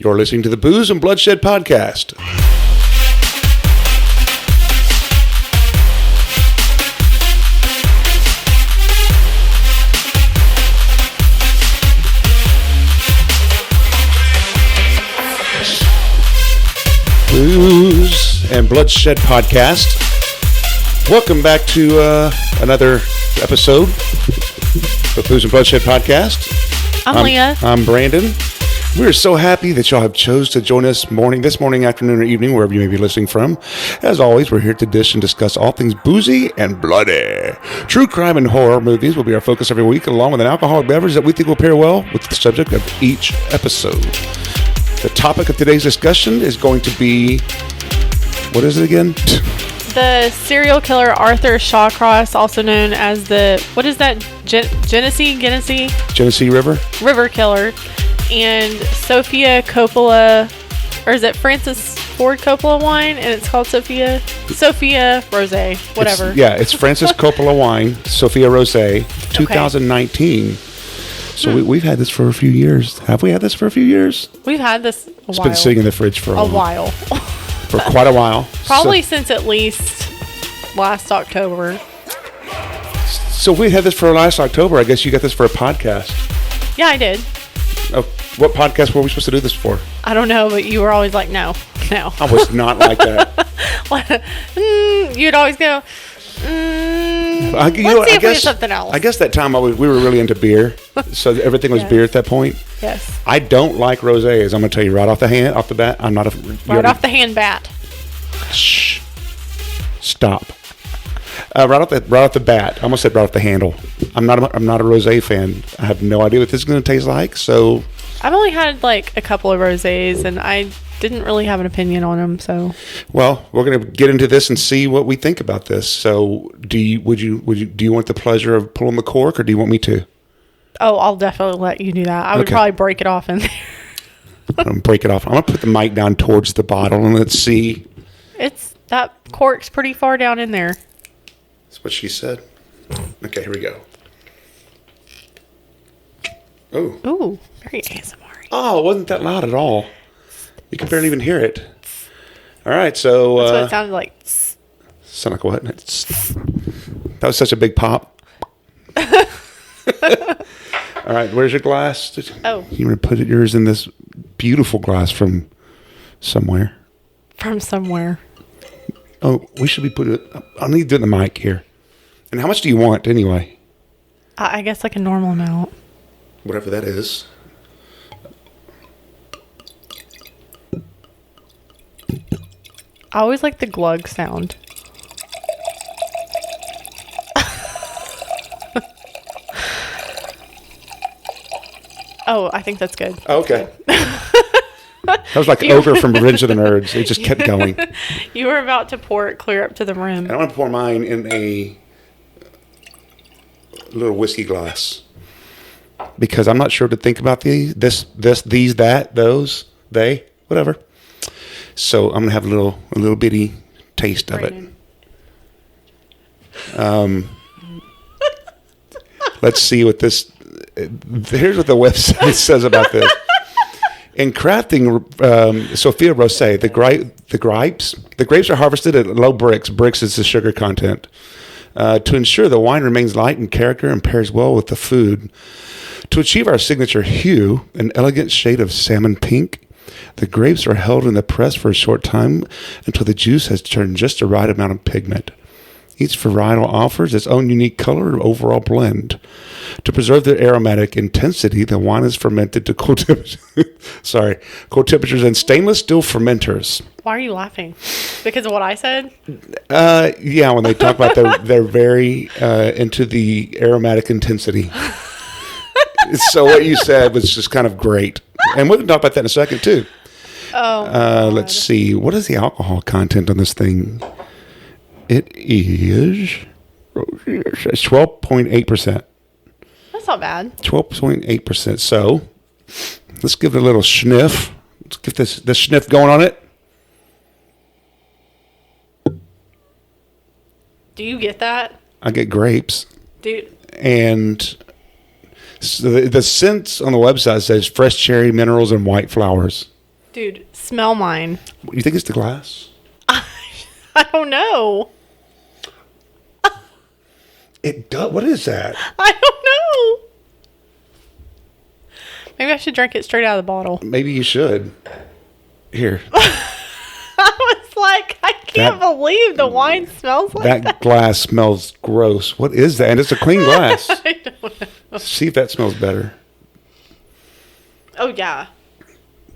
You're listening to the Booze and Bloodshed Podcast. Booze and Bloodshed Podcast. Welcome back to another episode of the Booze and Bloodshed Podcast. I'm Leah. I'm Brandon. We're so happy that y'all have chose to join us this morning, afternoon, or evening, wherever you may be listening from. As always, we're here to dish and discuss all things boozy and bloody. True crime and horror movies will be our focus every week, along with an alcoholic beverage that we think will pair well with the subject of each episode. The topic of today's discussion is going to be, what is it again? The serial killer Arthur Shawcross, also known as Genesee River killer, and Sofia Coppola, or is it Francis Ford Coppola wine, and it's called Sofia Rosé, whatever. It's Francis Coppola wine, Sofia Rosé, 2019. So we've had this for a few years. Have we had this for a few years? We've had this a while. It's been sitting in the fridge for a while. For quite a while. Probably since at least last October. So we had this for last October. I guess you got this for a podcast. Yeah, I did. What podcast were we supposed to do this for? I don't know, but you were always like, no. I was not like that. You'd always go, let's see if we have something else. I guess that time we were really into beer, so everything was beer at that point. Yes. I don't like rosés. I'm going to tell you right off the bat. I'm not a... off the hand bat. Shh. Stop. Right off the bat. I almost said right off the handle. I'm not a rosé fan. I have no idea what this is going to taste like, so... I've only had like a couple of rosés, and I didn't really have an opinion on them, so... Well, we're going to get into this and see what we think about this. So, do you want the pleasure of pulling the cork, or do you want me to? Oh, I'll definitely let you do that. I would probably break it off in there. I'm going to break it off. I'm going to put the mic down towards the bottle, and let's see. That cork's pretty far down in there. That's what she said. Okay, here we go. Oh. Ooh, very ASMR. Oh, it wasn't that loud at all. You can barely even hear it. All right, so... That's what it sounded like. Sound like what? That was such a big pop. All right, where's your glass? Oh. You want to put yours in this beautiful glass from somewhere? From somewhere. Oh, we should be putting it... I'll need to do it in the mic here. And how much do you want, anyway? I guess like a normal amount. Whatever that is. I always like the glug sound. Oh, I think that's good. Oh, okay. That was like Ogre from Revenge of the Nerds. It just kept going. You were about to pour it clear up to the rim. I want to pour mine in a little whiskey glass. Because I'm not sure to think about these, those, they, whatever. So I'm gonna have a little bitty taste of it. Let's see what this. Here's what the website says about this. In crafting Sofia Rosé, the grapes are harvested at low Brix. Brix is the sugar content. To ensure the wine remains light in character and pairs well with the food. To achieve our signature hue, an elegant shade of salmon pink, the grapes are held in the press for a short time until the juice has turned just the right amount of pigment. Each varietal offers its own unique color and overall blend. To preserve the aromatic intensity, the wine is fermented to cool temperatures in stainless steel fermenters. Why are you laughing? Because of what I said? Yeah, when they talk about they're very into the aromatic intensity. So what you said was just kind of great. And we can talk about that in a second, too. Oh, let's see. What is the alcohol content on this thing? It is 12.8%. That's not bad. 12.8%. So let's give it a little sniff. Let's get this sniff going on it. Do you get that? I get grapes. Dude. And so the scent on the website says fresh cherry, minerals, and white flowers. Dude, smell mine. You think it's the glass? I don't know. It does. What is that? I don't know. Maybe I should drink it straight out of the bottle. Maybe you should. Here. I was like, I can't believe the wine smells like that. That glass smells gross. What is that? And it's a clean glass. I don't know. See if that smells better. Oh, yeah.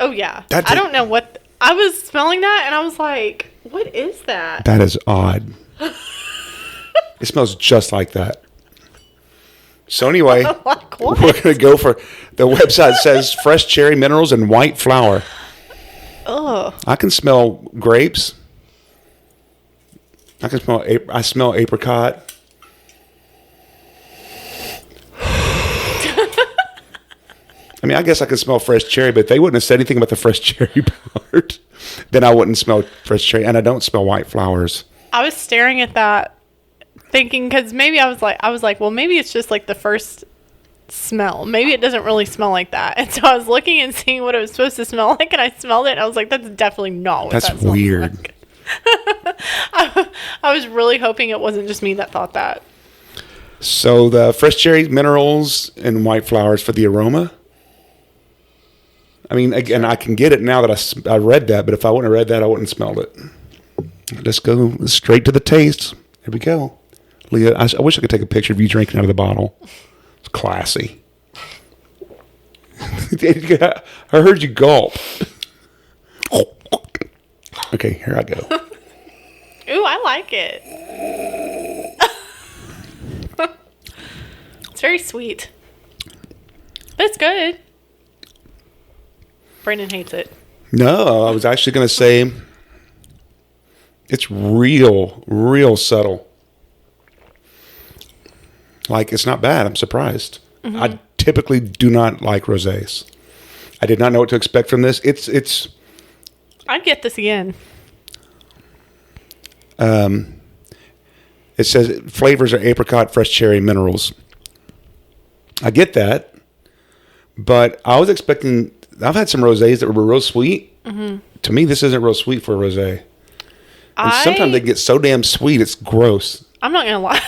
Oh, yeah. That's I don't know what... I was smelling that, and I was like, what is that? That is odd. It smells just like that. So anyway, Like what? we're going to go for... The website says fresh cherry minerals and white flour. Ugh. I can smell grapes. I smell apricot. I mean, I guess I could smell fresh cherry, but if they wouldn't have said anything about the fresh cherry part, then I wouldn't smell fresh cherry. And I don't smell white flowers. I was staring at that, thinking, because maybe I was like, well, maybe it's just like the first smell. Maybe it doesn't really smell like that. And so I was looking and seeing what it was supposed to smell like, and I smelled it, and I was like, that's definitely not what That's that smells weird. like. I was really hoping it wasn't just me that thought that. So the fresh cherry minerals and white flowers for the aroma. I mean, again, I can get it now that I read that, but if I wouldn't have read that, I wouldn't have smelled it. Let's go straight to the taste. Here we go. Leah, I wish I could take a picture of you drinking out of the bottle. It's classy. I heard you gulp. Okay, here I go. Ooh, I like it. It's very sweet. But it's good. Brandon hates it. No, I was actually going to say it's real subtle. Like, it's not bad. I'm surprised. Mm-hmm. I typically do not like rosés. I did not know what to expect from this. It's. I'd get this again. It says flavors are apricot, fresh cherry, minerals. I get that, but I was expecting. I've had some rosés that were real sweet. Mm-hmm. To me, this isn't real sweet for a rosé. And sometimes they get so damn sweet, it's gross. I'm not gonna lie.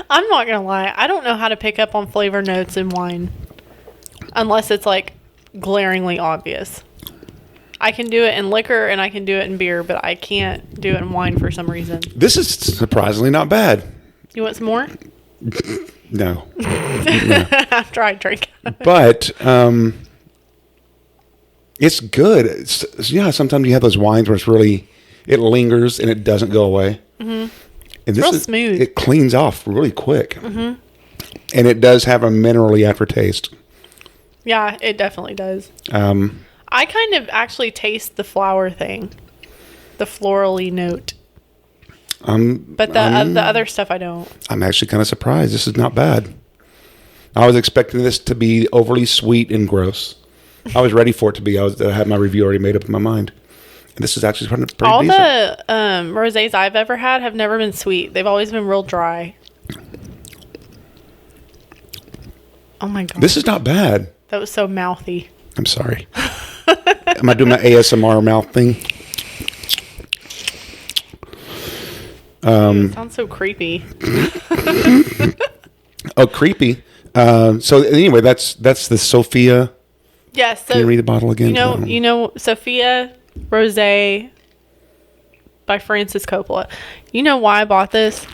I'm not gonna lie. I don't know how to pick up on flavor notes in wine, unless it's like glaringly obvious. I can do it in liquor and I can do it in beer, but I can't do it in wine for some reason. This is surprisingly not bad. You want some more? No. After I drink. But it's good. Sometimes you have those wines where it lingers and it doesn't go away. Mm-hmm. And this real smooth. It cleans off really quick. Mm-hmm. And it does have a minerally aftertaste. Yeah, it definitely does. I kind of actually taste the flower thing, the florally note. But the other stuff I don't. I'm actually kind of surprised. This is not bad. I was expecting this to be overly sweet and gross. I was ready for it to be. I had my review already made up in my mind. And this is actually pretty decent. All the rosés I've ever had have never been sweet. They've always been real dry. Oh my God. This is not bad. That was so mouthy. I'm sorry. Am I doing my ASMR mouth thing? It sounds so creepy. Oh, creepy. So anyway, that's the Sofia. Yes. So can you read the bottle again? You know Sofia Rosé by Francis Coppola. You know why I bought this?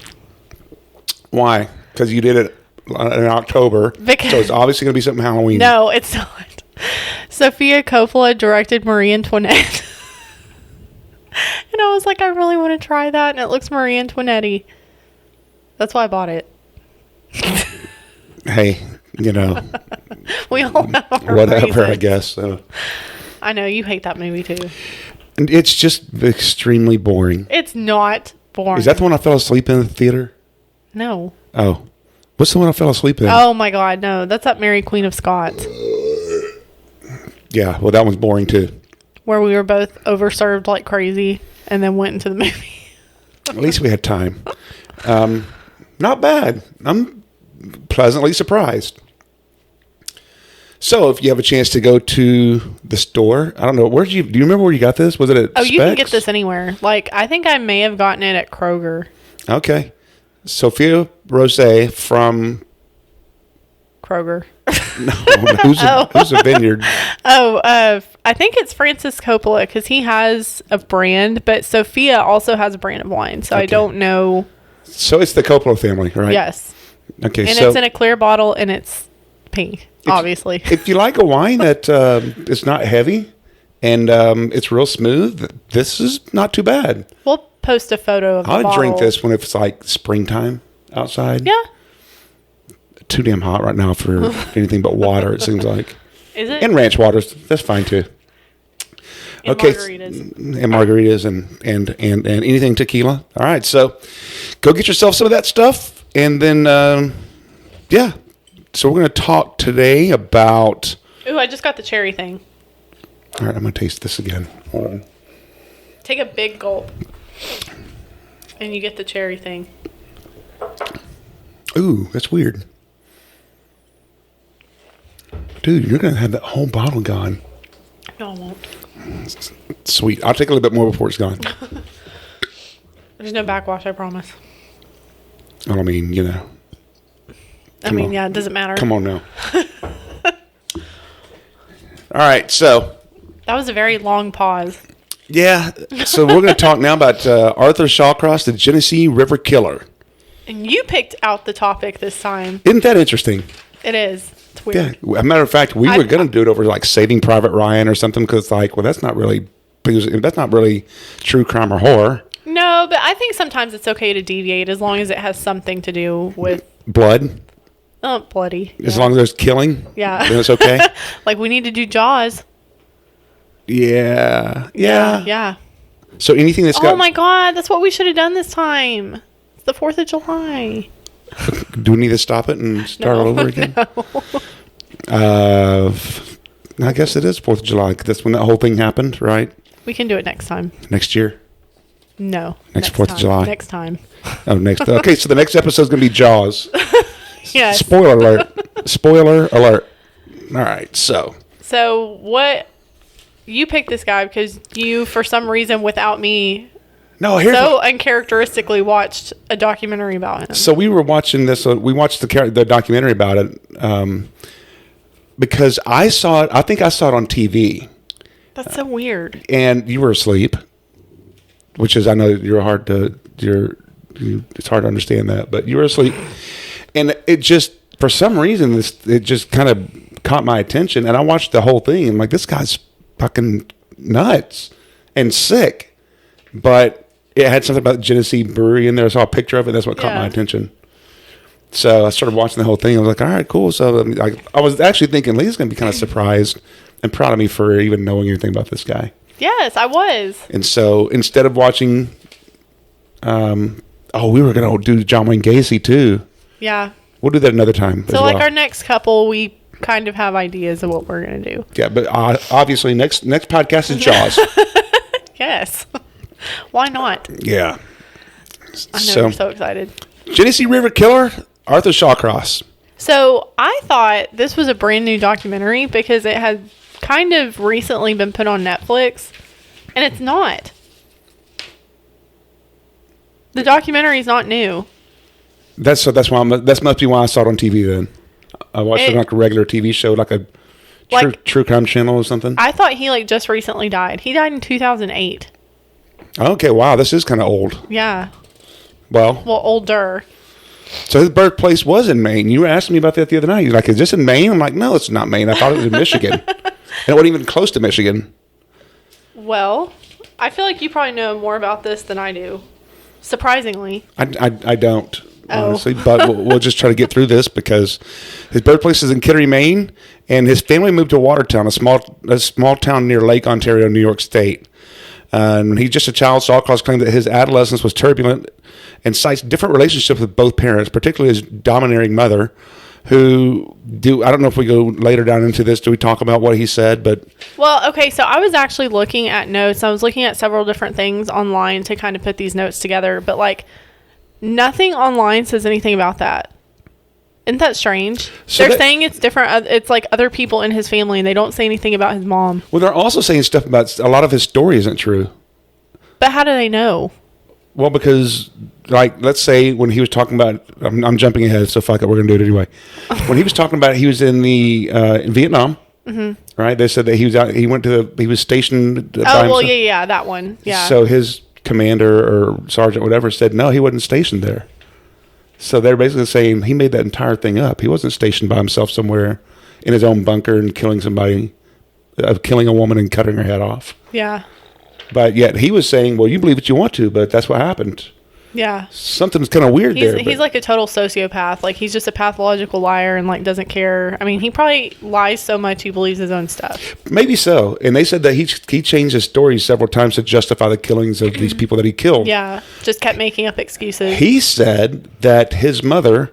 Why? Because you did it in October. So it's obviously going to be something Halloween. No, it's not. Sofia Coppola directed Marie Antoinette. And I was like, I really want to try that. And it looks Marie Antoinette-y. That's why I bought it. Hey, we all have our whatever, reasons. I guess. I know, you hate that movie too. And it's just extremely boring. It's not boring. Is that the one I fell asleep in the theater? No. Oh. What's the one I fell asleep in? Oh my God, no. That's that Mary Queen of Scots. Yeah, well, that one's boring too. Where we were both overserved like crazy and then went into the movie. At least we had time. Not bad. I'm pleasantly surprised. So if you have a chance to go to the store, I don't know, do you remember where you got this? Was it at You can get Specs? this anywhere. Like, I think I may have gotten it at Kroger. Okay. Sofia Rosé from Kroger. no, who's a vineyard? I think it's Francis Coppola because he has a brand, but Sofia also has a brand of wine. So I don't know. So it's the Coppola family, right? Yes. Okay. And so it's in a clear bottle and it's pink, obviously. If you like a wine that is not heavy and it's real smooth, this is not too bad. We'll post a photo of the bottle. I'd drink this when it's like springtime outside. Yeah. Too damn hot right now for anything but water, it seems like. Is it? And ranch waters, that's fine too. And margaritas. And margaritas and anything tequila. All right, so go get yourself some of that stuff. And then, so we're going to talk today about... Ooh, I just got the cherry thing. All right, I'm going to taste this again. Hold on. Take a big gulp. And you get the cherry thing. Ooh, that's weird. Dude, you're going to have that whole bottle gone. No, I won't. Sweet. I'll take a little bit more before it's gone. There's no backwash, I promise. I don't mean, Yeah, it doesn't matter. Come on now. All right, so. That was a very long pause. Yeah, so we're going to talk now about Arthur Shawcross, the Genesee River Killer. And you picked out the topic this time. Isn't that interesting? It is. It's weird. Yeah. As a matter of fact, we were going to do it over like Saving Private Ryan or something because, that's not really true crime or horror. No, but I think sometimes it's okay to deviate as long as it has something to do with blood. Oh, bloody. As long as there's killing. Yeah. Then it's okay. Like we need to do Jaws. Yeah. So anything that's got... Oh my God, that's what we should have done this time. It's the 4th of July. Do we need to stop it and start all over again? No. I guess it is 4th of July. That's when that whole thing happened, right? We can do it next time. Next year? No. Next 4th of July? Next time. Oh, next. Okay, so the next episode is going to be Jaws. Yes. Spoiler alert. Spoiler alert. All right, so. So what... You picked this guy because you, for some reason, without me... so uncharacteristically watched a documentary about him. So we were watching this. We watched the documentary about it because I saw it. I think I saw it on TV. That's so weird. And you were asleep, which is I know it's hard to understand that, but you were asleep, and it just for some reason it just kind of caught my attention, and I watched the whole thing. And like, this guy's fucking nuts and sick, but. It had something about Genesee Brewery in there. I saw a picture of it. That's what caught my attention. So I started watching the whole thing. I was like, all right, cool. So I was actually thinking Lee's going to be kind of surprised and proud of me for even knowing anything about this guy. Yes, I was. And so instead of watching, we were going to do John Wayne Gacy too. Yeah. We'll do that another time. So our next couple, we kind of have ideas of what we're going to do. Yeah, but obviously next podcast is Jaws. Yes. Why not? Yeah. I know, I'm so excited. Genesee River Killer, Arthur Shawcross. So I thought this was a brand new documentary because it had kind of recently been put on Netflix, and it's not. The documentary is not new. That's why that must be why I saw it on TV then. I watched it like a regular TV show, like a true crime channel or something. I thought he just recently died. He died in 2008. Okay, wow, this is kind of old. Yeah. Well, older. So his birthplace was in Maine. You were asking me about that the other night. You're like, is this in Maine? I'm like, no, it's not Maine. I thought it was in Michigan. And it wasn't even close to Michigan. Well, I feel like you probably know more about this than I do. Surprisingly. I don't, honestly. But we'll just try to get through this because his birthplace is in Kittery, Maine. And his family moved to Watertown, a small town near Lake Ontario, New York State. When he's just a child, Shawcross claimed that his adolescence was turbulent and cites different relationships with both parents, particularly his domineering mother, I don't know if we go later down into this, do we talk about what he said? Well, okay, so I was actually looking at notes. I was looking at several different things online to kind of put these notes together, but nothing online says anything about that. Isn't that strange? So They're saying it's different. It's like other people in his family, and they don't say anything about his mom. Well, they're also saying stuff about a lot of his story isn't true. But how do they know? Well, because, like, let's say when he was talking about, I'm jumping ahead, so fuck it, we're going to do it anyway. When he was talking about, he was in in Vietnam, right? They said that he was out, he was stationed by himself. Well, yeah, that one, yeah. So his commander or sergeant, whatever, said, no, he wasn't stationed there. So they're basically saying he made that entire thing up. He wasn't stationed by himself somewhere in his own bunker and killing a woman and cutting her head off. Yeah. But yet he was saying, well, you believe what you want to, but that's what happened. Yeah. Something's kind of weird there. He's like a total sociopath. Like, he's just a pathological liar and, like, doesn't care. I mean, he probably lies so much he believes his own stuff. Maybe so. And they said that he changed his story several times to justify the killings of these people that he killed. Yeah. Just kept making up excuses. He said that his mother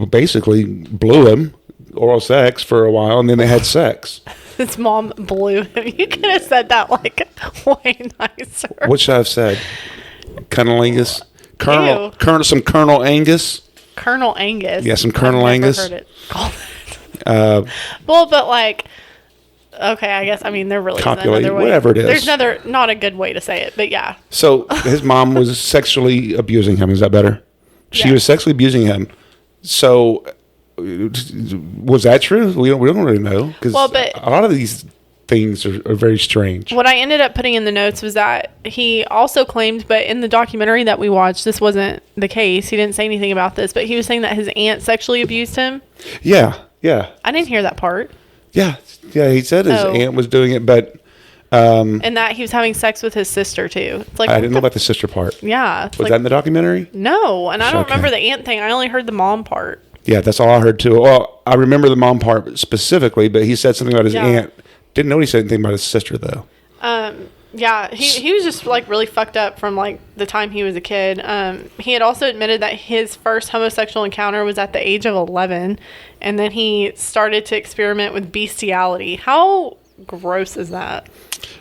basically blew him, oral sex, for a while, and then they had sex. His mom blew him. You could have said that, like, way nicer. What should I have said? Colonel Angus? Some Colonel Angus? Colonel Angus? Yeah, some Colonel Angus. I've never heard it called that. Well, but, like, okay, I guess, I mean, there really isn't another way. Whatever it is. There's not a good way to say it, but yeah. So, his mom was sexually abusing him. Is that better? She Yeah. was sexually abusing him. So, was that true? We don't really know. Because but a lot of these things are very strange. what I ended up putting in the notes was that he also claimed, but in the documentary that we watched, this wasn't the case. He didn't say anything about this, but he was saying that his aunt sexually abused him. Yeah. I didn't hear that part. Yeah. He said his aunt was doing it, but... and that he was having sex with his sister, too. It's like, I didn't know about the sister part. Yeah. Was that in the documentary? No, and I don't remember the aunt thing. I only heard the mom part. Yeah, that's all I heard, too. Well, I remember the mom part specifically, but he said something about his aunt. Didn't know he said anything about his sister, though. Yeah, he was just, like, really fucked up from, like, the time he was a kid. He had also admitted that his first homosexual encounter was at the age of 11, and then he started to experiment with bestiality. How gross is that?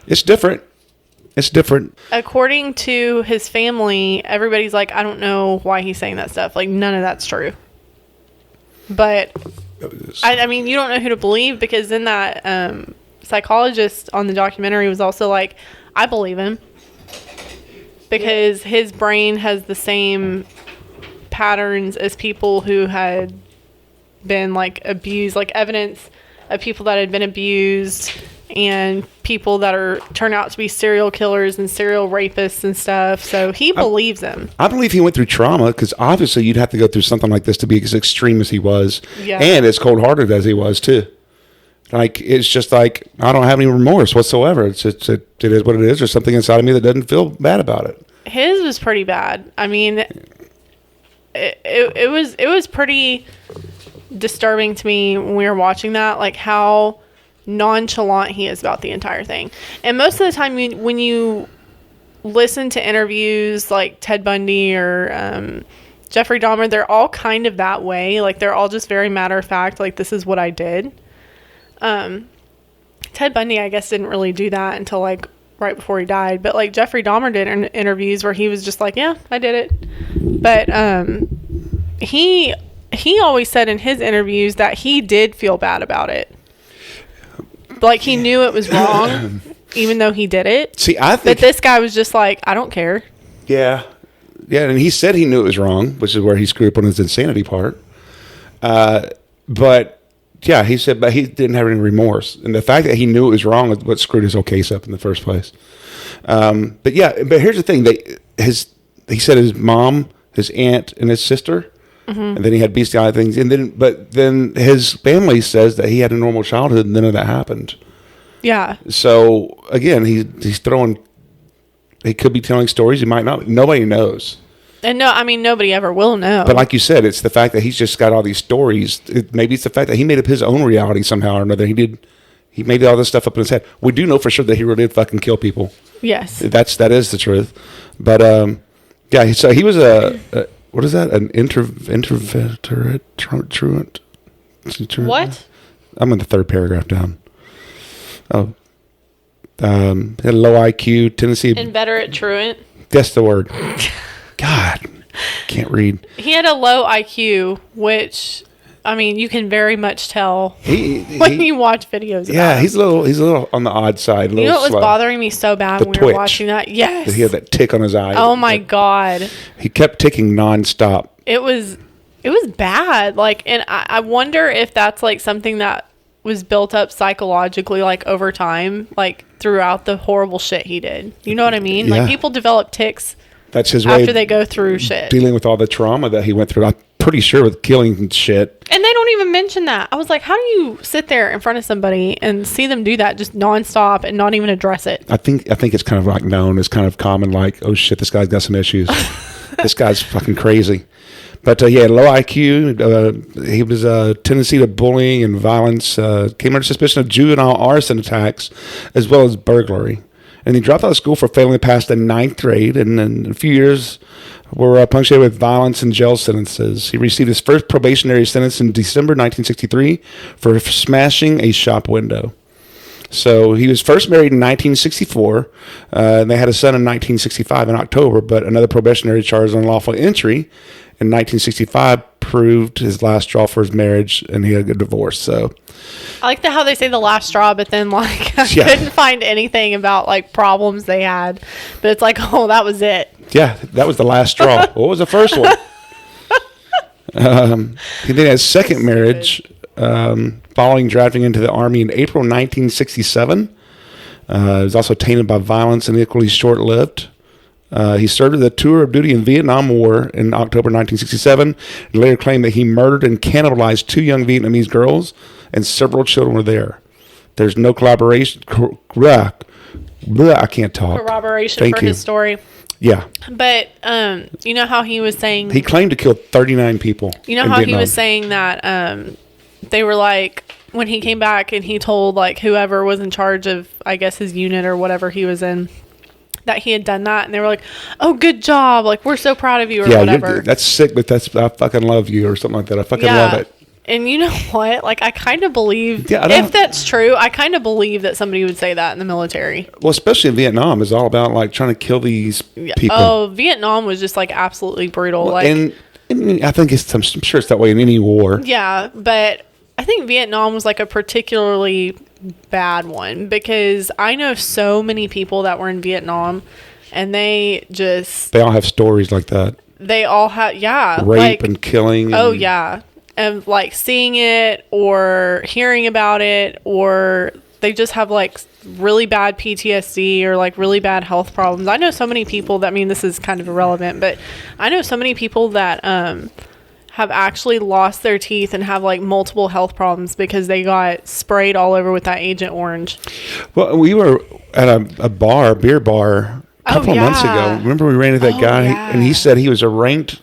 It's different. According to his family, everybody's like, I don't know why he's saying that stuff. Like, none of that's true. But, I mean, you don't know who to believe, because then that psychologist on the documentary was also like, I believe him. Because his brain has the same patterns as people who had been, like, abused, like evidence of people that had been abused and people that turn out to be serial killers and serial rapists and stuff. So he believes him. I believe he went through trauma, because obviously you'd have to go through something like this to be as extreme as he was. Yeah. And as cold-hearted as he was, too. Like, it's just like, I don't have any remorse whatsoever. It is what it is. There's something inside of me that doesn't feel bad about it. His was pretty bad. I mean, it was pretty disturbing to me when we were watching that, like how nonchalant he is about the entire thing. And most of the time when you listen to interviews like Ted Bundy or Jeffrey Dahmer, they're all kind of that way. Like, they're all just very matter of fact, like, this is what I did. Ted Bundy, I guess, didn't really do that until, like, right before he died. But, like, Jeffrey Dahmer did interviews where he was just like, yeah, I did it. But he always said in his interviews that he did feel bad about it. Like, he knew it was wrong, even though he did it. See, I think... But this guy was just like, I don't care. Yeah. Yeah, and he said he knew it was wrong, which is where he screwed up on his insanity part. But... Yeah, he said, but he didn't have any remorse. And the fact that he knew it was wrong is what screwed his whole case up in the first place. But here's the thing. He said his mom, his aunt, and his sister, and then he had bestiality things. But then his family says that he had a normal childhood and none of that happened. Yeah. So, again, he's throwing, he could be telling stories. He might not. Nobody knows. And no, I mean, nobody ever will know. But like you said, it's the fact that he's just got all these stories. Maybe it's the fact that he made up his own reality somehow or another. He made all this stuff up in his head. We do know for sure that he really did fucking kill people. Yes. That is the truth. But, yeah, so he was what is that? An truant? What? I'm in the third paragraph down. Oh. Had a low IQ, Tennessee. Inveterate truant. That's the word. God. can't read. He had a low IQ, which, I mean, you can very much tell when you watch videos about him. He's a little on the odd side. You know what was bothering me so bad when we were watching that? Yes. He had that tick on his eye. Oh my God. He kept ticking nonstop. It was bad. Like, and I wonder if that's like something that was built up psychologically, like over time, like throughout the horrible shit he did. You know what I mean? Yeah. Like, people develop tics That's his way after they go through shit. Dealing with all the trauma that he went through. I'm pretty sure with killing and shit. And they don't even mention that. I was like, how do you sit there in front of somebody and see them do that just nonstop and not even address it? I think it's kind of like known as kind of common, like, oh shit, this guy's got some issues. This guy's fucking crazy. But low IQ. He was a tendency to bullying and violence. Came under suspicion of juvenile arson attacks, as well as burglary. And he dropped out of school for failing to pass the 9th grade. And then a few years were punctuated with violence and jail sentences. He received his first probationary sentence in December 1963 for smashing a shop window. So he was first married in 1964, and they had a son in 1965 in October, but another probationary charge on unlawful entry in 1965 proved his last straw for his marriage, and he had a divorce. So I like how they say the last straw, but then like I couldn't find anything about like problems they had. But it's like, oh, that was it. Yeah, that was the last straw. What was the first one? He then had his second marriage following drafting into the Army in April 1967. It was also tainted by violence and equally short-lived. He served as a tour of duty in Vietnam War in October 1967 and later claimed that he murdered and cannibalized 2 young Vietnamese girls and several children were there. There's no collaboration. I can't talk. Corroboration for his story. Yeah. But you know how he was saying... He claimed to kill 39 people. You know how he was saying that they were like... When he came back and he told like whoever was in charge of, I guess, his unit or whatever he was in... that he had done that, and they were like, oh, good job, like, we're so proud of you, or whatever. That's sick, but I fucking love you, or something like that. I fucking love it. And you know what? Like, I kind of believe, if that's true, I kind of believe that somebody would say that in the military. Well, especially in Vietnam, it's all about, like, trying to kill these people. Oh, Vietnam was just, like, absolutely brutal. Well, like, and I think I'm sure it's that way in any war. Yeah, but I think Vietnam was, like, a particularly bad one, because I know so many people that were in Vietnam, and they all have stories like that. They all have, yeah, rape and killing. Oh yeah, and like seeing it or hearing about it, or they just have like really bad PTSD or like really bad health problems. I know so many people that, I mean, this is kind of irrelevant, but I know so many people that have actually lost their teeth and have like multiple health problems because they got sprayed all over with that Agent Orange. Well, we were at a beer bar a couple of months ago. Remember we ran into that guy and he said he was a ranked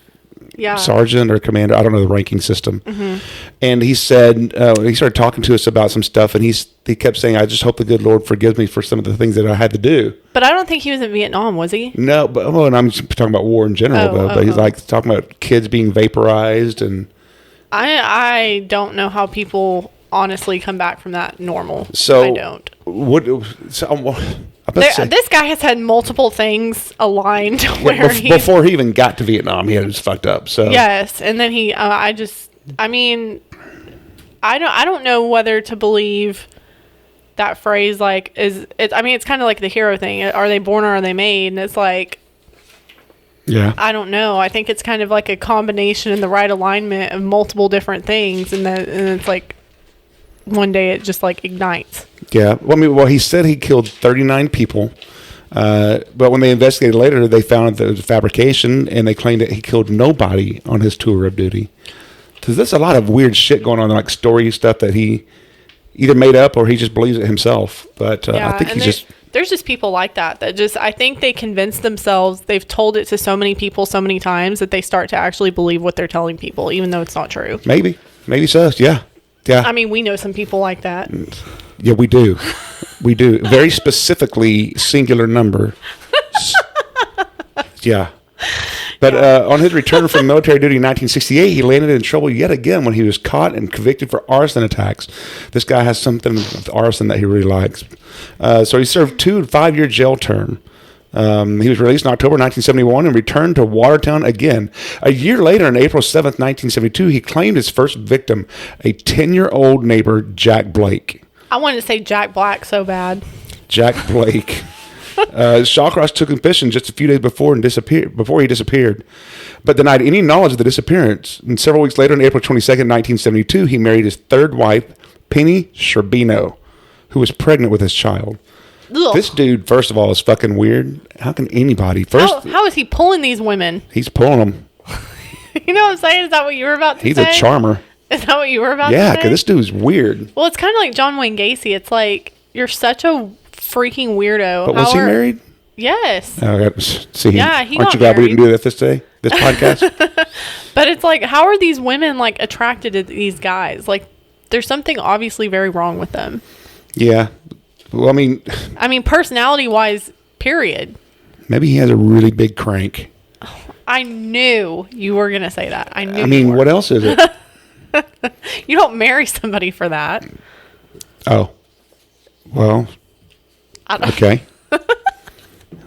sergeant or commander. I don't know the ranking system. Mm-hmm. And he said, he started talking to us about some stuff, and he kept saying, I just hope the good Lord forgives me for some of the things that I had to do. But I don't think he was in Vietnam, was he? No, but and I'm just talking about war in general, but he's like talking about kids being vaporized. And I don't know how people honestly come back from that normal. So I don't. This guy has had multiple things aligned where before he even got to Vietnam, he had just fucked up. So yes, and then he, I don't know whether to believe that phrase. Like, it's kind of like the hero thing. Are they born or are they made? And it's like, yeah, I don't know. I think it's kind of like a combination in the right alignment of multiple different things, and it's like one day it just like ignites. Yeah. Well, he said he killed 39 people. But when they investigated later, they found that it was a fabrication, and they claimed that he killed nobody on his tour of duty. Because there's a lot of weird shit going on, like story stuff that he either made up or he just believes it himself. But I think there's just people like that just, I think they convince themselves, they've told it to so many people so many times that they start to actually believe what they're telling people, even though it's not true. Maybe so. Yeah. Yeah. I mean, we know some people like that. Yeah, we do. We do. Very specifically, singular number. Yeah. But on his return from military duty in 1968, he landed in trouble yet again when he was caught and convicted for arson attacks. This guy has something with arson that he really likes. So he served 2 5-year jail term. He was released in October 1971 and returned to Watertown again. A year later, on April 7th, 1972, he claimed his first victim, a 10-year-old neighbor, Jack Blake. I wanted to say Jack Black so bad. Jack Blake. Shawcross took confession just a few days before he disappeared, but denied any knowledge of the disappearance. And several weeks later, on April 22nd, 1972, he married his third wife, Penny Sherbino, who was pregnant with his child. Ugh. This dude, first of all, is fucking weird. How can anybody? How is he pulling these women? He's pulling them. You know what I'm saying? Is that what you were about to say? He's a charmer. Is that what you were about to say? Yeah, because this dude's weird. Well, it's kind of like John Wayne Gacy. It's like, you're such a freaking weirdo. But was he married? Yes. See, yeah, he aren't got you glad we married. didn't do that this podcast? But it's like, how are these women like attracted to these guys? Like, there's something obviously very wrong with them. Yeah. Well, I mean, personality-wise, period. Maybe he has a really big crank. I knew you were going to say that. I knew. I mean, what else is it? You don't marry somebody for that. Oh. Well, okay.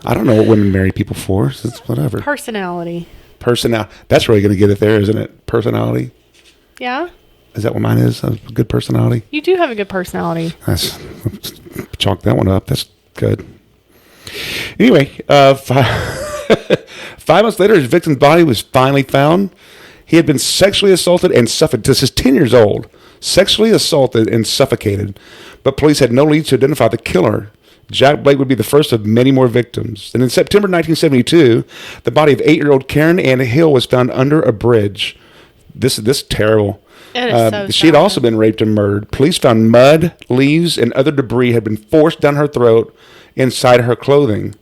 I don't know what women marry people for. So it's whatever. Personality. That's really going to get it there, isn't it? Personality. Yeah. Is that what mine is? A good personality? You do have a good personality. Let's chalk that one up. That's good. Anyway, 5 months later, his victim's body was finally found. He had been sexually assaulted and suffocated. This is 10 years old. Sexually assaulted and suffocated. But police had no leads to identify the killer. Jack Blake would be the first of many more victims. And in September 1972, the body of 8-year-old Karen Ann Hill was found under a bridge. This is terrible. It is so she had also been raped and murdered. Police found mud, leaves, and other debris had been forced down her throat inside her clothing.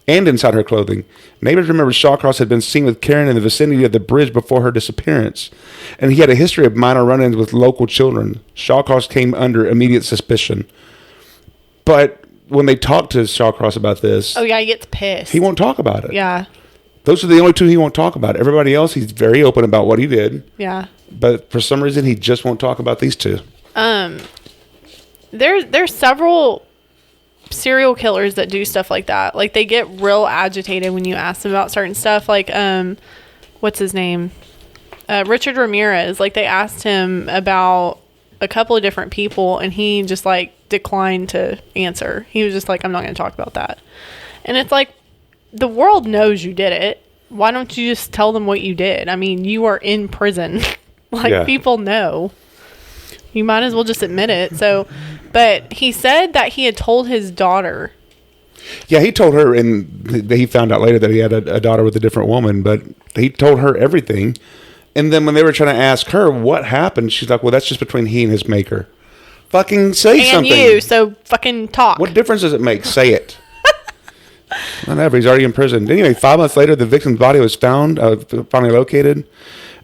Neighbors remember Shawcross had been seen with Karen in the vicinity of the bridge before her disappearance, and he had a history of minor run-ins with local children. Shawcross came under immediate suspicion. But when they talked to Shawcross about this... Oh, yeah, he gets pissed. He won't talk about it. Yeah. Those are the only two he won't talk about. Everybody else, he's very open about what he did. Yeah. But for some reason, he just won't talk about these two. There's several serial killers that do stuff like that. Like, they get real agitated when you ask them about certain stuff. Like, what's his name? Richard Ramirez. Like, they asked him about a couple of different people, and he just, like, declined to answer. He was just like, I'm not going to talk about that. And it's like, the world knows you did it. Why don't you just tell them what you did? I mean, you are in prison. People know. You might as well just admit it. So, but he said that he had told his daughter. Yeah, he told her, and he found out later that he had a daughter with a different woman, but he told her everything. And then when they were trying to ask her what happened, she's like, well, that's just between he and his maker. Fucking say something. And you, so fucking talk. What difference does it make? Say it. Whatever, he's already in prison. Anyway, 5 months later, the victim's body was found, finally located.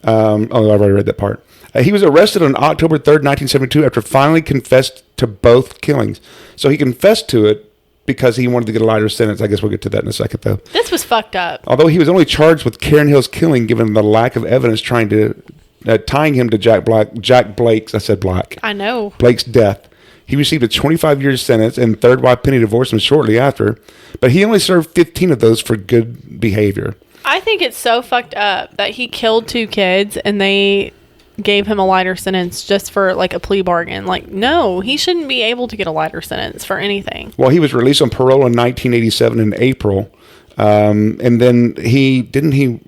I've already read that part. He was arrested on October 3rd, 1972, after finally confessed to both killings. So he confessed to it because he wanted to get a lighter sentence. I guess we'll get to that in a second, though. This was fucked up. Although he was only charged with Karen Hill's killing, given the lack of evidence tying him to Jack Blake's. I said Black. I know. Blake's death. He received a 25-year sentence, and third wife Penny divorced him shortly after. But he only served 15 of those for good behavior. I think it's so fucked up that he killed 2 kids and they gave him a lighter sentence just for like a plea bargain. Like, no, he shouldn't be able to get a lighter sentence for anything. Well, he was released on parole in 1987 in April. And then he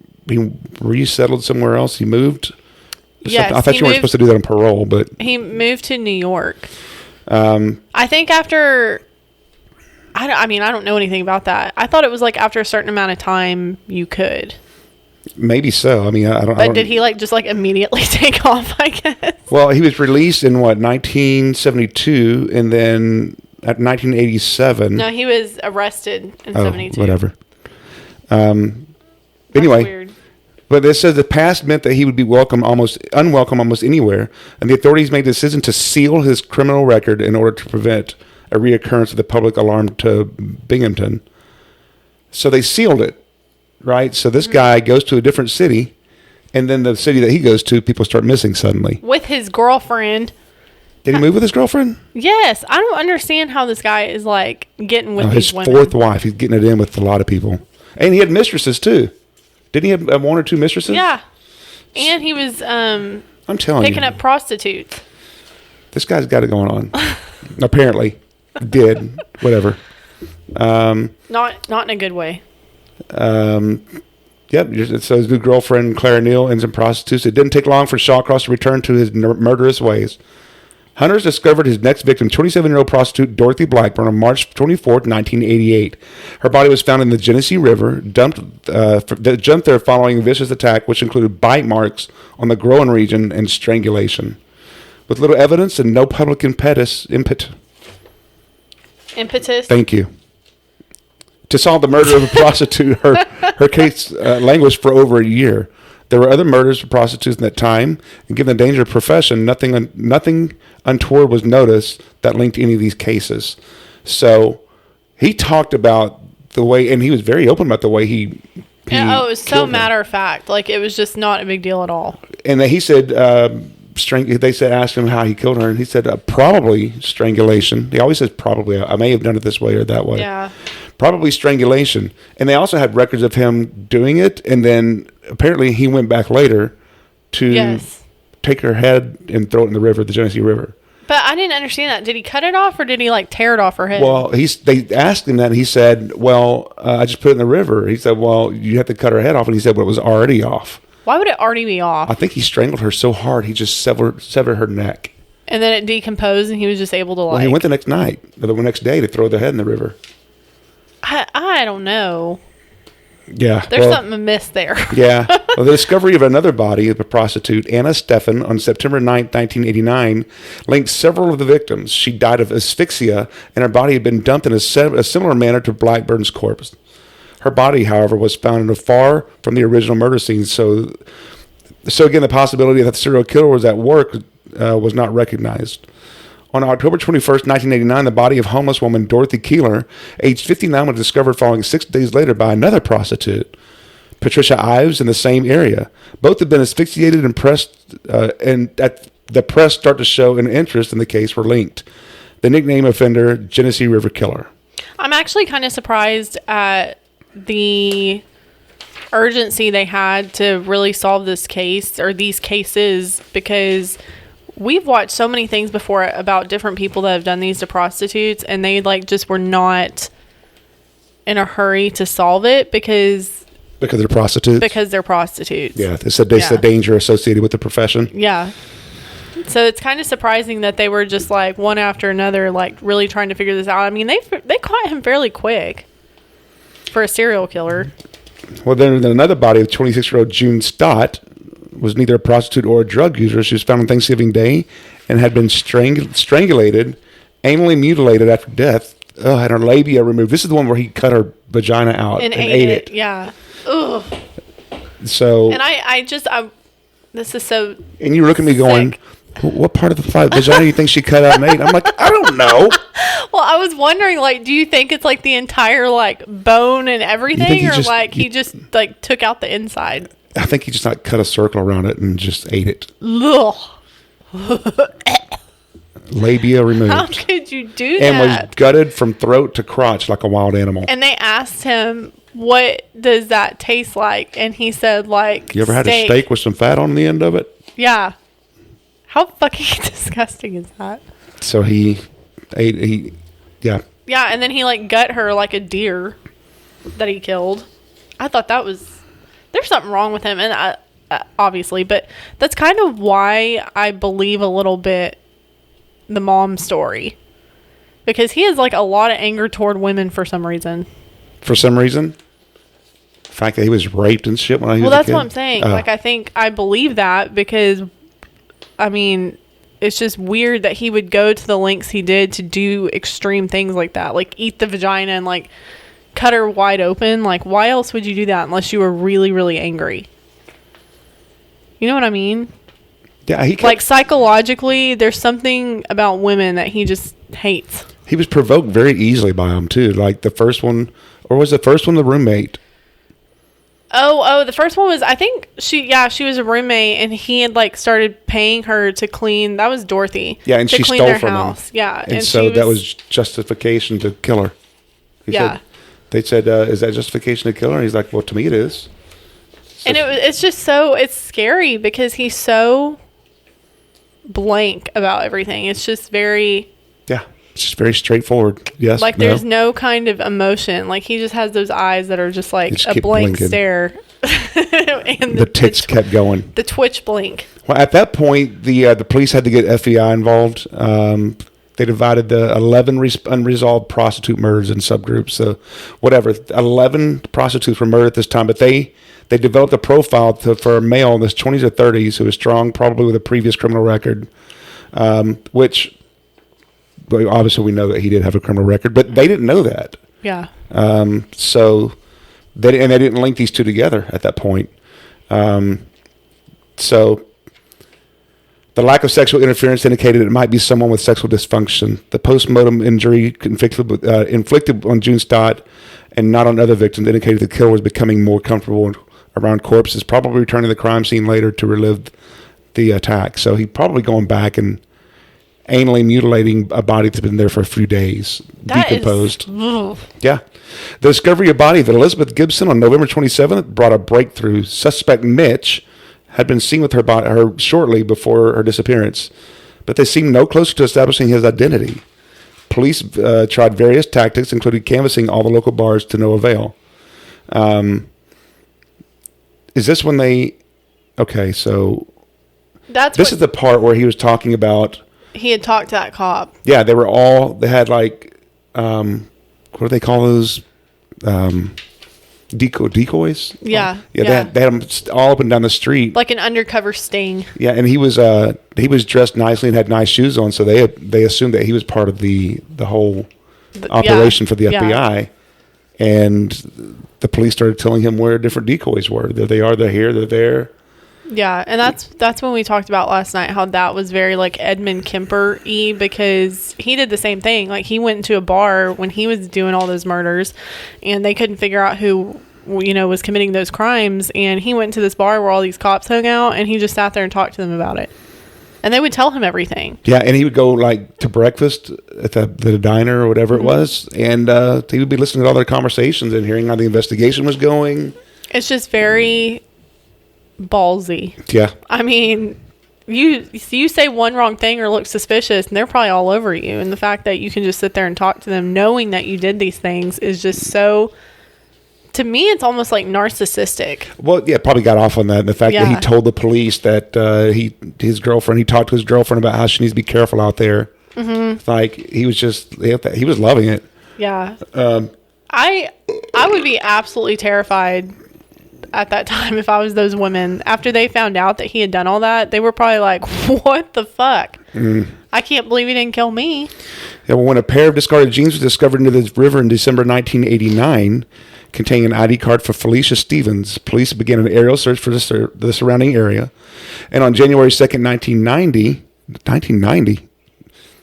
resettled somewhere else. He moved. Yes, I thought you weren't supposed to do that on parole, but he moved to New York. I think after, I don't know anything about that. I thought it was like after a certain amount of time you could. Maybe so. I mean, I don't. But did he just immediately take off, I guess? Well, he was released in 1972, and then at 1987. No, he was arrested in 72. Whatever. Anyway. Weird. But it says the past meant that he would be unwelcome almost anywhere, and the authorities made the decision to seal his criminal record in order to prevent a reoccurrence of the public alarm to Binghamton. So they sealed it, right? So this guy goes to a different city, and then the city that he goes to, people start missing suddenly. With his girlfriend. Did he move with his girlfriend? Yes. I don't understand how this guy is like getting with these his women. fourth wife. He's getting it in with a lot of people. And he had mistresses too. Didn't he have one or two mistresses? Yeah. And he was I'm telling picking you. up prostitutes. This guy's got it going on. Apparently. Did. Whatever. Not in a good way. Yep. So his new girlfriend, Clara Neal, ends in prostitutes. It didn't take long for Shawcross to return to his murderous ways. Hunters discovered his next victim, 27-year-old prostitute Dorothy Blackburn, on March 24th, 1988. Her body was found in the Genesee River, jumped there following a vicious attack, which included bite marks on the groin region and strangulation. With little evidence and no public impetus. Thank you. To solve the murder of a prostitute, her case languished for over a year. There were other murders of prostitutes in that time, and given the danger of the profession, nothing untoward was noticed that linked any of these cases. So he talked about the way, and he was very open about the way he it was so matter of fact. Like, it was just not a big deal at all. And he said, asked him how he killed her, and he said, probably strangulation. He always says probably. I may have done it this way or that way. Yeah. Probably strangulation. And they also had records of him doing it, and then apparently he went back later to take her head and throw it in the river, the Genesee River. But I didn't understand that. Did he cut it off, or did he like tear it off her head? Well, they asked him that, and he said, well, I just put it in the river. He said, well, you have to cut her head off. And he said, well, it was already off. Why would it already be off? I think he strangled her so hard, he just severed her neck. And then it decomposed, and he was just able to Well, he went the next night, or the next day, to throw their head in the river. I don't know. Yeah. There's something amiss there. Yeah. Well, the discovery of another body of a prostitute, Anna Steffen, on September 9th, 1989, linked several of the victims. She died of asphyxia, and her body had been dumped in a similar manner to Blackburn's corpse. Her body, however, was found far from the original murder scene. So again, the possibility that the serial killer was at work was not recognized. On October 21st, 1989, the body of homeless woman Dorothy Keeler, aged 59, was discovered following 6 days later by another prostitute, Patricia Ives, in the same area. Both had been asphyxiated and pressed, and at the press start to show an interest in the case were linked. The nickname offender, Genesee River Killer. I'm actually kind of surprised at the urgency they had to really solve this case, or these cases, because we've watched so many things before about different people that have done these to prostitutes, and they like just were not in a hurry to solve it because they're prostitutes. Because they're prostitutes. Yeah, they said danger associated with the profession. Yeah. So it's kind of surprising that they were just like one after another, like really trying to figure this out. I mean, they caught him fairly quick for a serial killer. Well, then another body of 26-year-old June Stott was neither a prostitute or a drug user. She was found on Thanksgiving Day and had been strangulated, anally mutilated after death, had her labia removed. This is the one where he cut her vagina out and ate it. Yeah. Ugh. So. And this is so. And you look at me going, what part of the vagina do you think she cut out and ate? I'm like, I don't know. Well, I was wondering, like, do you think it's like the entire like bone and everything, or he just like took out the inside? I think he just like cut a circle around it and just ate it. Ugh. Labia removed. How could you do that? And was gutted from throat to crotch like a wild animal. And they asked him, what does that taste like? And he said, like, you ever had a steak with some fat on the end of it? Yeah. How fucking disgusting is that? So he ate, yeah. Yeah, and then he like gut her like a deer that he killed. I thought that was... There's something wrong with him, and obviously, but that's kind of why I believe a little bit the mom story, because he has like a lot of anger toward women for some reason. For some reason, the fact that he was raped and shit when he was a kid. Well, that's what I'm saying. Like, I believe that because, I mean, it's just weird that he would go to the lengths he did to do extreme things like that, like eat the vagina and like cut her wide open. Like, why else would you do that unless you were really, really angry? You know what I mean? Yeah, like psychologically, there's something about women that he just hates. He was provoked very easily by them too. Like the first one, or was the first one the roommate? The first one was, I think she was a roommate, and he had like started paying her to clean. That was Dorothy. Yeah, and to she clean stole their from house. him. Yeah, and so that was justification to kill her. They said, is that justification to kill her? He's like, well, to me it is. So, and it's just it's scary because he's so blank about everything. It's just very... Yeah, it's just very straightforward. Yes, like there's no kind of emotion. Like he just has those eyes that are just like a blank stare. And the ticks kept going. The twitch blink. Well, at that point, the police had to get FBI involved. They divided the 11 unresolved prostitute murders in subgroups. So, 11 prostitutes were murdered at this time. But they developed a profile for a male in his 20s or 30s who was strong, probably with a previous criminal record, which obviously we know that he did have a criminal record, but they didn't know that. Yeah. So they didn't link these two together at that point. So the lack of sexual interference indicated it might be someone with sexual dysfunction. The post-mortem injury inflicted on June Stott and not on other victims indicated the killer was becoming more comfortable around corpses, probably returning to the crime scene later to relive the attack. So he's probably going back and anally mutilating a body that's been there for a few days, decomposed. Yeah. The discovery of body of Elizabeth Gibson on November 27th brought a breakthrough. Suspect Mitch had been seen with her shortly before her disappearance, but they seemed no closer to establishing his identity. Police tried various tactics, including canvassing all the local bars to no avail. Is this when they... Okay, so... This is the part where he was talking about... He had talked to that cop. Yeah, they had like... what do they call those? Decoys? Yeah. They had them all up and down the street. Like an undercover sting. Yeah, and he was dressed nicely and had nice shoes on, so they assumed that he was part of the whole operation for the FBI. And the police started telling him where different decoys were. There they are, they're here, they're there. Yeah, and that's when we talked about last night how that was very like Edmund Kemper-y, because he did the same thing. Like he went into a bar when he was doing all those murders, and they couldn't figure out who was committing those crimes, and he went to this bar where all these cops hung out, and he just sat there and talked to them about it. And they would tell him everything. Yeah, and he would go like to breakfast at the diner or whatever it was, and he would be listening to all their conversations and hearing how the investigation was going. It's just very ballsy. Yeah. I mean, you say one wrong thing or look suspicious, and they're probably all over you. And the fact that you can just sit there and talk to them knowing that you did these things is just so... To me, it's almost like narcissistic. Well, yeah, probably got off on that. The fact that he told the police that he talked to his girlfriend about how she needs to be careful out there. Mm-hmm. Like he was loving it. Yeah. I would be absolutely terrified at that time if I was those women. After they found out that he had done all that, they were probably like, "What the fuck? I can't believe he didn't kill me." Yeah. Well, when a pair of discarded jeans was discovered into the river in December 1989. Containing an ID card for Felicia Stevens. Police began an aerial search for the surrounding area. And on January 2nd, 1990,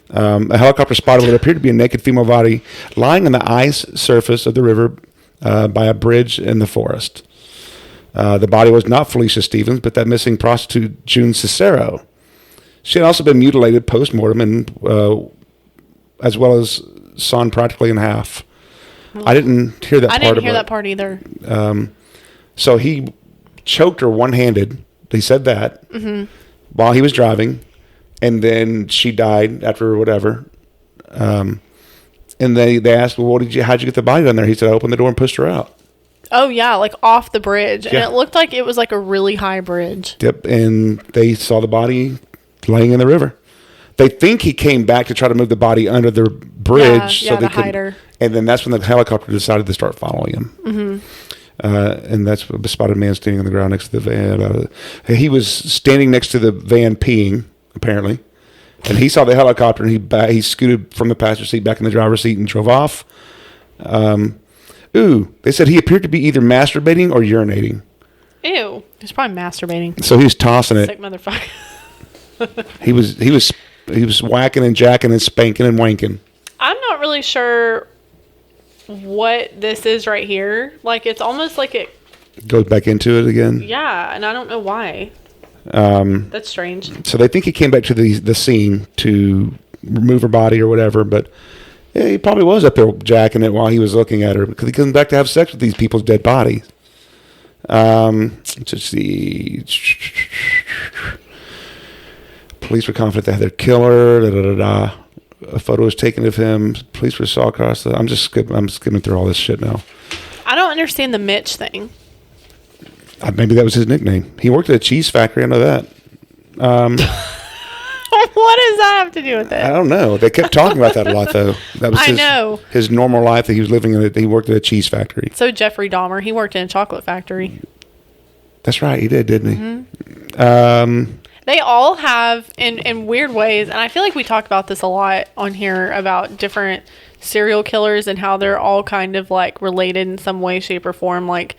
a helicopter spotted what appeared to be a naked female body lying on the ice surface of the river by a bridge in the forest. The body was not Felicia Stevens, but that missing prostitute, June Cicero. She had also been mutilated post-mortem and as well as sawn practically in half. I didn't hear that part. I didn't hear that part either. So he choked her one-handed. They said that while he was driving, and then she died after whatever. And they asked, "Well, how'd you get the body down there?" He said, "I opened the door and pushed her out." Oh yeah, like off the bridge, yeah. And it looked like it was like a really high bridge. Yep, and they saw the body laying in the river. They think he came back to try to move the body under the bridge, so they could hide her. And then that's when the helicopter decided to start following him. Mm-hmm. And that's a spotted man standing on the ground next to the van. He was standing next to the van peeing, apparently. And he saw the helicopter, and he scooted from the passenger seat back in the driver's seat and drove off. They said he appeared to be either masturbating or urinating. Ew. He's probably masturbating. So he was tossing it. Sick motherfucker. He was whacking and jacking and spanking and wanking. I'm not really sure what this is right here. Like, it's almost like it Goes back into it again. Yeah, and I don't know why. That's strange. So they think he came back to the scene to remove her body or whatever, but yeah, he probably was up there jacking it while he was looking at her because he comes back to have sex with these people's dead bodies. Let's see. Police were confident they had their killer. A photo was taken of him. Police were Shawcross. I'm skimming through all this shit now. I don't understand the Mitch thing. Maybe that was his nickname. He worked at a cheese factory. I know that. What does that have to do with it? I don't know. They kept talking about that a lot, though. That was his normal life that he was living in. He worked at a cheese factory. So Jeffrey Dahmer, he worked in a chocolate factory. That's right. He did, didn't he? Mm-hmm. They all have, in weird ways, and I feel like we talk about this a lot on here about different serial killers and how they're all kind of like related in some way, shape, or form, like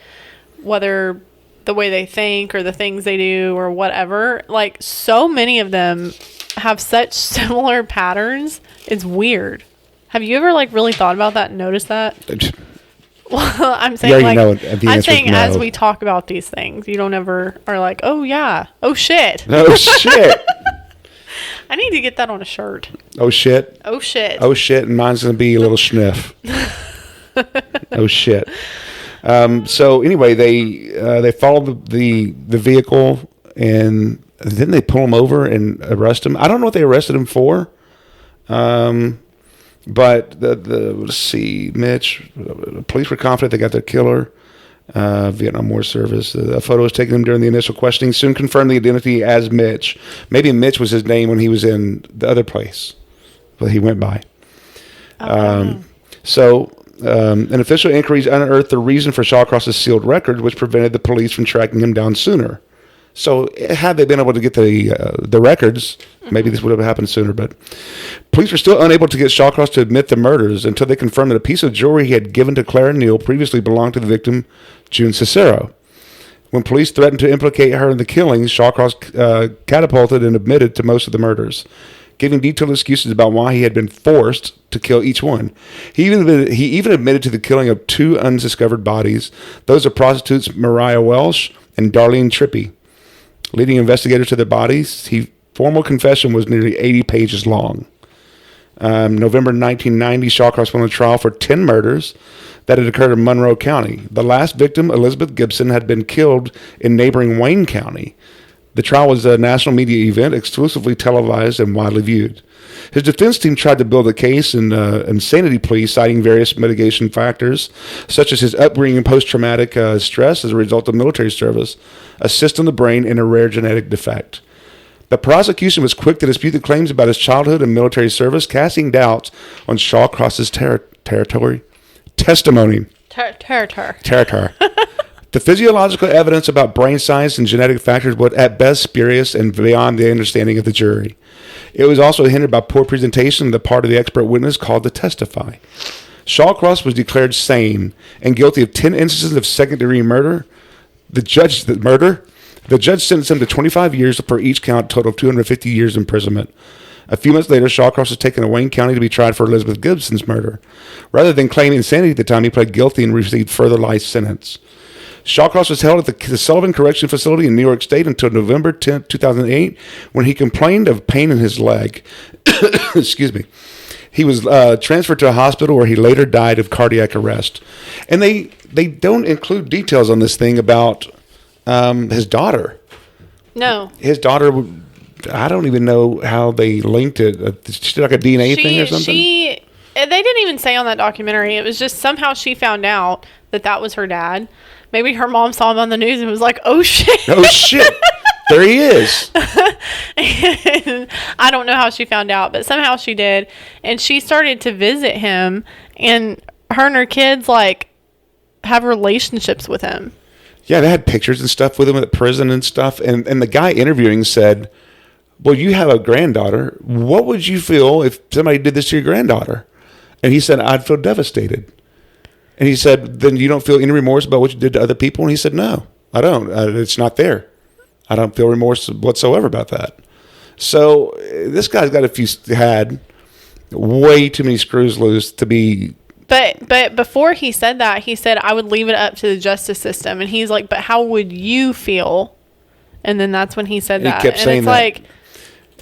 whether the way they think or the things they do or whatever. Like, so many of them have such similar patterns. It's weird. Have you ever like really thought about that and noticed that? Well, I'm saying I'm saying no. As we talk about these things, you don't ever are like, oh yeah, oh shit, oh shit. I need to get that on a shirt. Oh shit. Oh shit. Oh shit, and mine's gonna be a little sniff. Oh shit. So anyway, they followed the vehicle and then they pull him over and arrest him. I don't know what they arrested him for. But let's see, Mitch. The police were confident they got their killer. Vietnam War service. A photo was taken of him during the initial questioning. Soon confirmed the identity as Mitch. Maybe Mitch was his name when he was in the other place, but he went by. An official inquiries unearthed the reason for Shawcross's sealed record, which prevented the police from tracking him down sooner. So had they been able to get the records, maybe this would have happened sooner. But police were still unable to get Shawcross to admit the murders until they confirmed that a piece of jewelry he had given to Clara Neal previously belonged to the victim, June Cicero. When police threatened to implicate her in the killings, Shawcross catapulted and admitted to most of the murders, giving detailed excuses about why he had been forced to kill each one. He even admitted to the killing of 2 undiscovered bodies, those of prostitutes Mariah Welsh and Darlene Trippi. Leading investigators to their bodies, his formal confession was nearly 80 pages long. November 1990, Shawcross went on trial for 10 murders that had occurred in Monroe County. The last victim, Elizabeth Gibson, had been killed in neighboring Wayne County. The trial was a national media event, exclusively televised and widely viewed. His defense team tried to build a case in insanity plea, citing various mitigation factors, such as his upbringing and post-traumatic stress as a result of military service, a cyst on the brain, and a rare genetic defect. The prosecution was quick to dispute the claims about his childhood and military service, casting doubts on Shawcross's testimony. The physiological evidence about brain science and genetic factors was at best spurious and beyond the understanding of the jury. It was also hindered by poor presentation on the part of the expert witness called to testify. Shawcross was declared sane and guilty of 10 instances of second-degree murder. The judge sentenced him to 25 years for each count, total of 250 years imprisonment. A few months later, Shawcross was taken to Wayne County to be tried for Elizabeth Gibson's murder. Rather than claiming insanity at the time, he pled guilty and received further life sentence. Shawcross was held at the Sullivan Correction Facility in New York State until November 10, 2008, when he complained of pain in his leg. Excuse me. He was transferred to a hospital where he later died of cardiac arrest. And they don't include details on this thing about his daughter. No. His daughter, I don't even know how they linked it. She did like a DNA thing or something? They didn't even say on that documentary. It was just somehow she found out that was her dad. Maybe her mom saw him on the news and was like, oh, shit. Oh, shit. There he is. And I don't know how she found out, but somehow she did. And she started to visit him, and her kids, like, have relationships with him. Yeah, they had pictures and stuff with him at prison and stuff. And the guy interviewing said, well, you have a granddaughter. What would you feel if somebody did this to your granddaughter? And he said, I'd feel devastated. And he said, then you don't feel any remorse about what you did to other people? And he said, no, I don't. It's not there. I don't feel remorse whatsoever about that. So this guy's had way too many screws loose to be But before he said that, he said, I would leave it up to the justice system. And he's like, but how would you feel? And then that's when he said that. He kept saying it's that. like,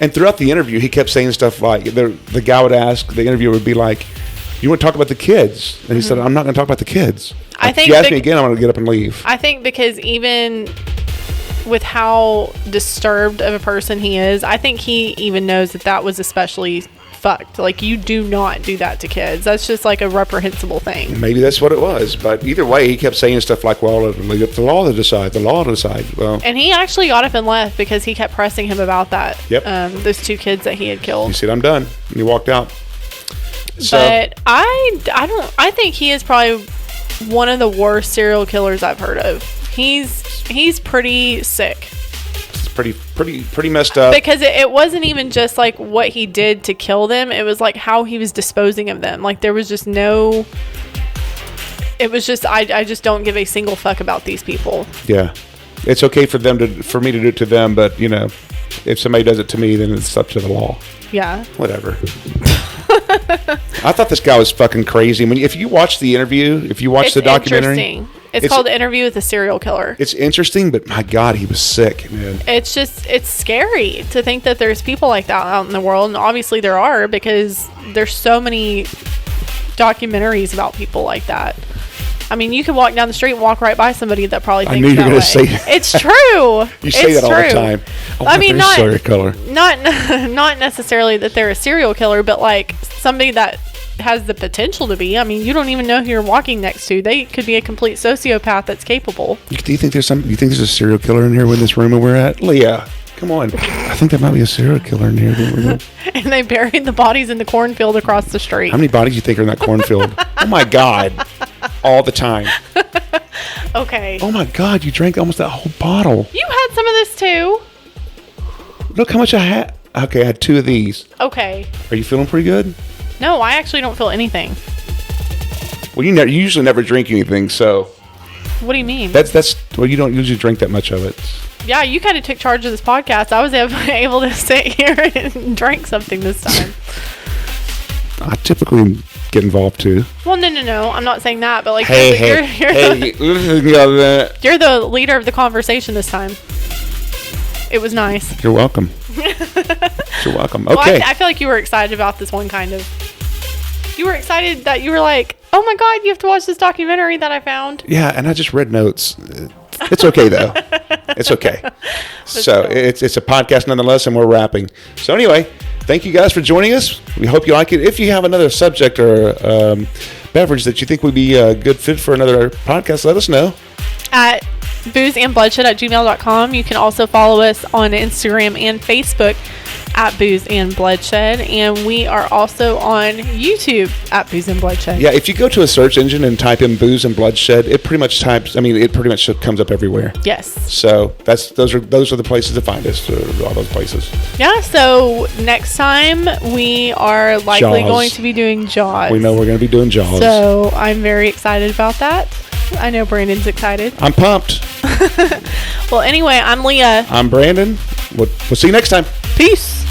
and throughout the interview, he kept saying stuff like, the guy would ask, the interviewer would be like, you want to talk about the kids? And he said, I'm not going to talk about the kids. I think if you ask me again, I'm going to get up and leave. I think because even with how disturbed of a person he is, I think he even knows that was especially fucked. Like, you do not do that to kids. That's just like a reprehensible thing. Maybe that's what it was. But either way, he kept saying stuff like, well, leave it to the law to decide. The law to decide. Well, and he actually got up and left because he kept pressing him about that. Yep. Those 2 kids that he had killed. He said, I'm done. And he walked out. So, but I think he is probably one of the worst serial killers I've heard of. He's pretty sick. It's pretty messed up. Because it wasn't even just like what he did to kill them. It was like how he was disposing of them. Like, there was just no... It was just, I just don't give a single fuck about these people. Yeah. It's okay for me to do it to them, but, you know, if somebody does it to me, then it's up to the law. Yeah. Whatever. I thought this guy was fucking crazy. I mean, if you watch the interview, if you watch the documentary... Interesting. It's called Interview with a Serial Killer. It's interesting, but my God, he was sick, man. It's scary to think that there's people like that out in the world. And obviously there are, because there's so many documentaries about people like that. I mean, you could walk down the street and walk right by somebody that probably thinks that way. I knew you were going to say that. It's true. You say that all the time. I mean, not serial killer. Not necessarily that they're a serial killer, but like somebody that has the potential to be. I mean, you don't even know who you're walking next to. They could be a complete sociopath that's capable. Do you think there's a serial killer in here in this room where we're at? Leah, come on. I think there might be a serial killer in here. And they buried the bodies in the cornfield across the street. How many bodies do you think are in that cornfield? Oh my God. All the time. Okay. Oh my God, you drank almost that whole bottle. You had some of this too. Look how much I had. Okay, I had 2 of these. Okay. Are you feeling pretty good? No, I actually don't feel anything. Well, you usually never drink anything, so. What do you mean? Well, you don't usually drink that much of it. Yeah, you kind of took charge of this podcast. I was able to sit here and drink something this time. I typically get involved too. Well, no. I'm not saying that, but like, you're the leader of the conversation this time. It was nice. You're welcome. You're welcome. Okay. Well, I feel like you were excited about this one, kind of. You were excited that you were like, oh my God, you have to watch this documentary that I found. Yeah, and I just read notes. It's okay, though. It's okay. So it's a podcast nonetheless, and we're wrapping. So anyway, thank you guys for joining us. We hope you like it. If you have another subject or beverage that you think would be a good fit for another podcast, let us know. At boozeandbloodshed@gmail.com. You can also follow us on Instagram and Facebook at Booze and Bloodshed, and we are also on YouTube at Booze and Bloodshed. Yeah, if you go to a search engine and type in Booze and Bloodshed, it pretty much comes up everywhere. Yes. So those are the places to find us. All those places. Yeah. So next time we are likely going to be doing Jaws. We know we're going to be doing Jaws. So I'm very excited about that. I know Brandon's excited. I'm pumped. Well, anyway, I'm Leah. I'm Brandon. We'll see you next time. Peace.